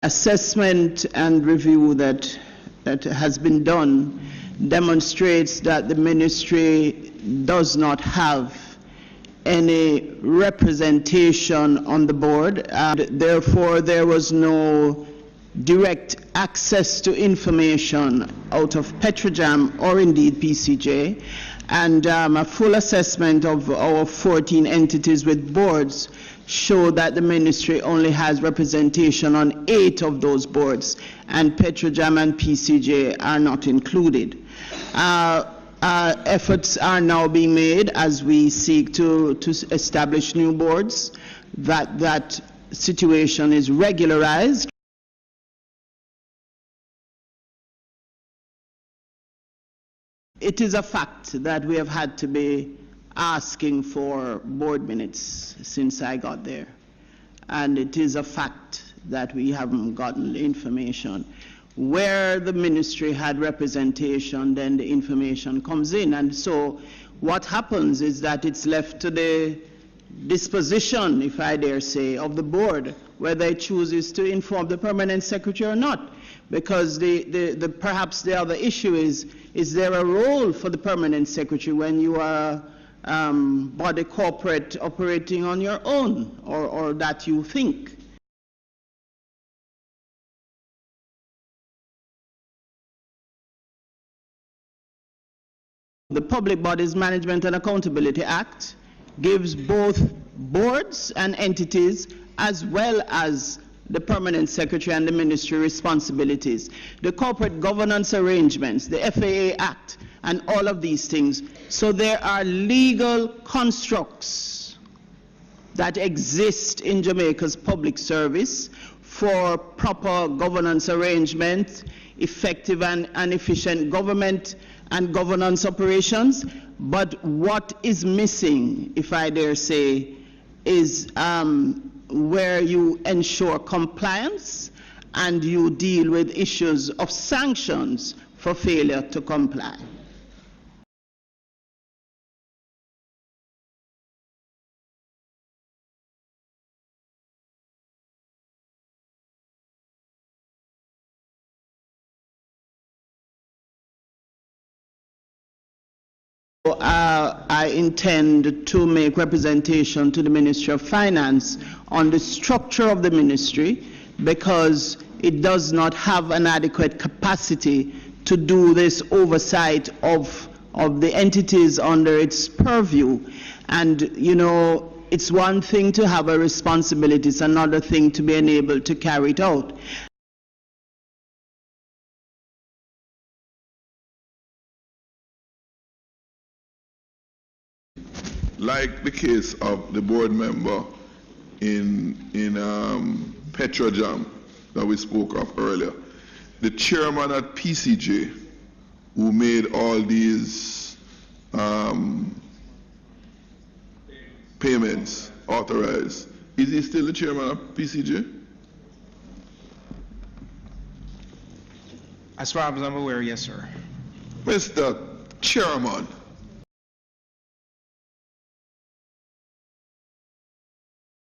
Assessment and review that has been done demonstrates that the ministry does not have any representation on the board, and therefore there was no direct access to information out of Petrojam or indeed PCJ, and a full assessment of our 14 entities with boards show that the ministry only has representation on 8 of those boards, and Petrojam and PCJ are not included. Efforts are now being made as we seek to establish new boards, that situation is regularized. It is a fact that we have had to be asking for board minutes since I got there, and it is a fact that we haven't gotten the information. Where the ministry had representation, then the information comes in, and so what happens is that it's left to the disposition, if I dare say, of the board whether it chooses to inform the permanent secretary or not, because perhaps the other issue is there a role for the permanent secretary when you are body corporate operating on your own, or that you think? The Public Bodies Management and Accountability Act gives both boards and entities as well as the permanent secretary and the ministry responsibilities. The corporate governance arrangements, the FAA Act, and all of these things. So there are legal constructs that exist in Jamaica's public service for proper governance arrangement, effective and efficient government and governance operations. But what is missing, if I dare say, is where you ensure compliance and you deal with issues of sanctions for failure to comply. I intend to make representation to the Ministry of Finance on the structure of the ministry, because it does not have an adequate capacity to do this oversight of the entities under its purview. And, you know, it's one thing to have a responsibility, it's another thing to be enabled to carry it out. Like the case of the board member in Petrojam that we spoke of earlier, the chairman at PCJ who made all these payments authorized, is he still the chairman of PCJ? As far as I'm aware, yes, sir. Mr. Chairman,